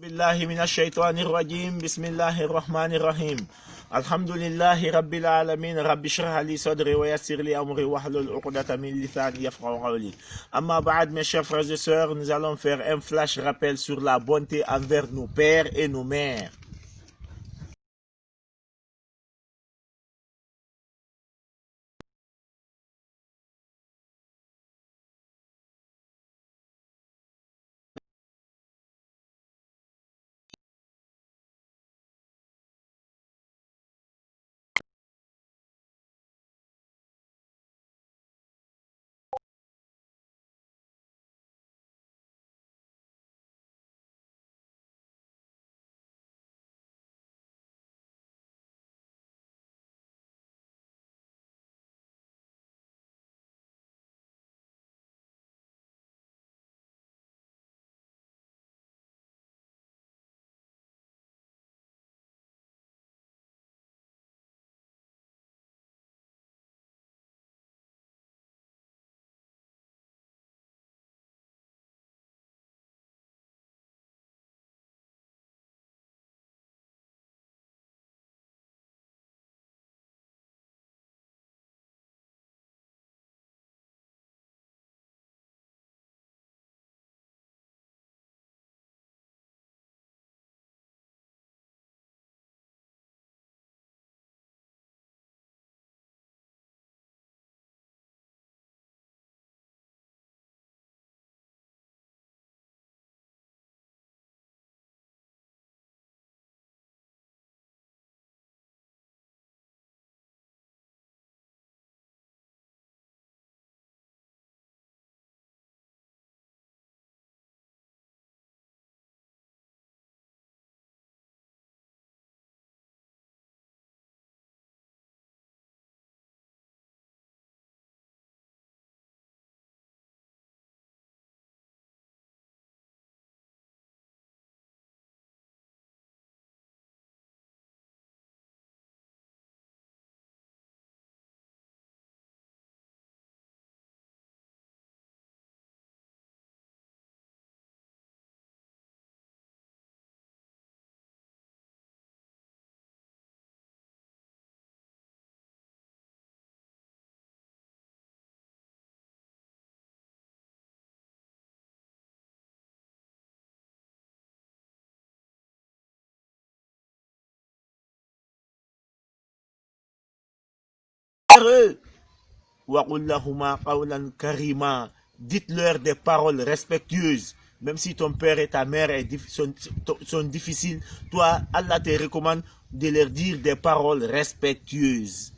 بالله من الشيطان الرجيم بسم الله الرحمن الرحيم الحمد لله رب العالمين رب اشرح لي صدري ويسر لي امري واحلل عقدة من لساني يفقهوا قولي. Amma ba'd, mes chers frères et sœurs, nous allons faire un flash rappel sur la bonté envers nos pères et nos mères. Dites-leur des paroles respectueuses. Même si ton père et ta mère sont difficiles, toi, Allah te recommande de leur dire des paroles respectueuses.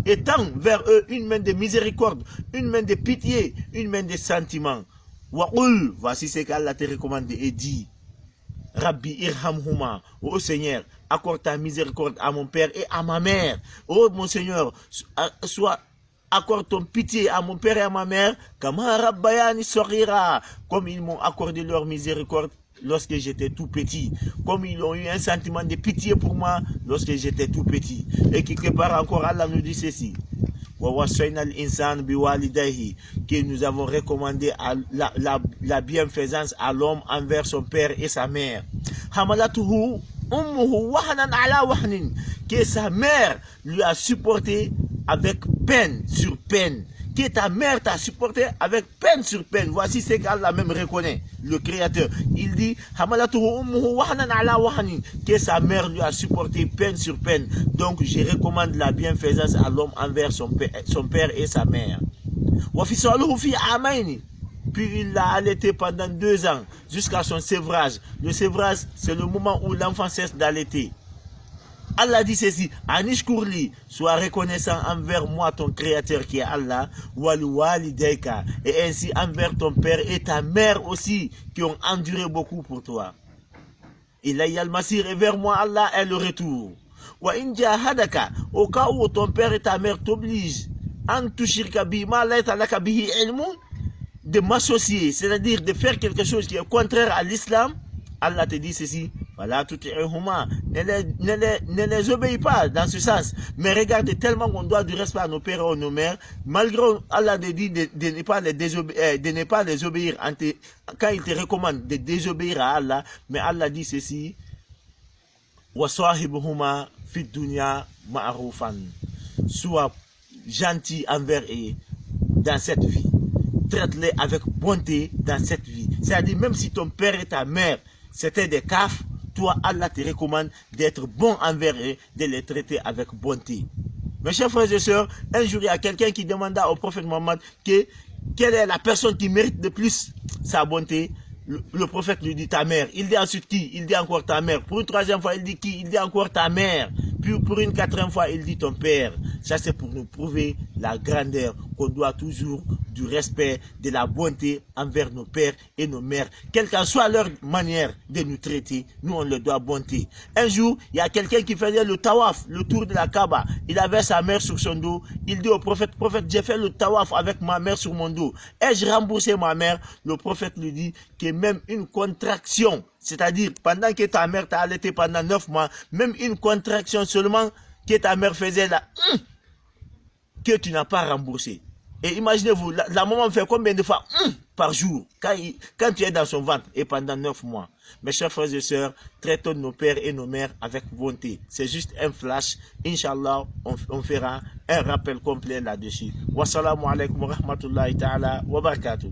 Étends vers eux une main de miséricorde, une main de pitié, une main de sentiment. Voici ce qu'Allah te recommande et dit. Rabbi irhamhuma, ô Seigneur, accorde ta miséricorde à mon père et à ma mère. Ô mon Seigneur, accorde ton pitié à mon père et à ma mère, comme ils m'ont accordé leur miséricorde lorsque j'étais tout petit, comme ils ont eu un sentiment de pitié pour moi lorsque j'étais tout petit. Et quelque part encore, Allah nous dit ceci. Que nous avons recommandé la bienfaisance à l'homme envers son père et sa mère. Que sa mère lui a supporté avec peine sur peine. Que ta mère t'a supporté avec peine sur peine. Voici ce qu'Allah même reconnaît, le Créateur. Il dit que sa mère lui a supporté peine sur peine. Donc je recommande la bienfaisance à l'homme envers son père et sa mère. Puis il l'a allaité pendant 2 ans jusqu'à son sévrage. Le sévrage, c'est le moment où l'enfant cesse d'allaiter. Allah dit ceci, Anishkurli, sois reconnaissant envers moi ton créateur qui est Allah, et ainsi envers ton père et ta mère aussi, qui ont enduré beaucoup pour toi. Ilayya al-masir, et vers moi Allah est le retour. Wa in jahadaka, au cas où ton père et ta mère t'obligent, an tushirka bi ma laysa laka bihi ilmun, de m'associer, c'est-à-dire de faire quelque chose qui est contraire à l'islam, Allah te dit ceci, Voilà, tout est humain. Ne les obéis pas dans ce sens. Mais regardez tellement qu'on doit du respect à nos pères et à nos mères, malgré Allah te dit de ne pas les obéir quand il te recommande de désobéir à Allah, mais Allah dit ceci: Wasahibuhuma fit dunya ma'rufan. Sois gentil envers eux dans cette vie. Traite-les avec bonté dans cette vie. C'est-à-dire, même si ton père et ta mère c'était des cafs, toi, Allah te recommande d'être bon envers eux, de les traiter avec bonté. Mes chers frères et sœurs, un jour, il y a quelqu'un qui demanda au prophète Mohammed quelle est la personne qui mérite le plus sa bonté. Le prophète lui dit ta mère. Il dit ensuite qui? Il dit encore ta mère. Pour une troisième fois, il dit qui? Il dit encore ta mère. Puis pour une quatrième fois, il dit ton père. Ça, c'est pour nous prouver la grandeur qu'on doit toujours du respect, de la bonté envers nos pères et nos mères. Quelle qu'en soit leur manière de nous traiter, nous, on leur doit bonté. Un jour, il y a quelqu'un qui faisait le tawaf, le tour de la Kaaba. Il avait sa mère sur son dos. Il dit au prophète, j'ai fait le tawaf avec ma mère sur mon dos. Ai-je remboursé ma mère? Le prophète lui dit que même une contraction, c'est-à-dire pendant que ta mère t'a allaité pendant 9 mois, même une contraction seulement que ta mère faisait là, que tu n'as pas remboursé. Et imaginez-vous, la maman fait combien de fois par jour quand tu es dans son ventre et pendant 9 mois. Mes chers frères et sœurs, traitons nos pères et nos mères avec bonté. C'est juste un flash. Inch'Allah, on fera un rappel complet là-dessus. Wassalamu alaikum wa rahmatullahi ta'ala wa barakatuh.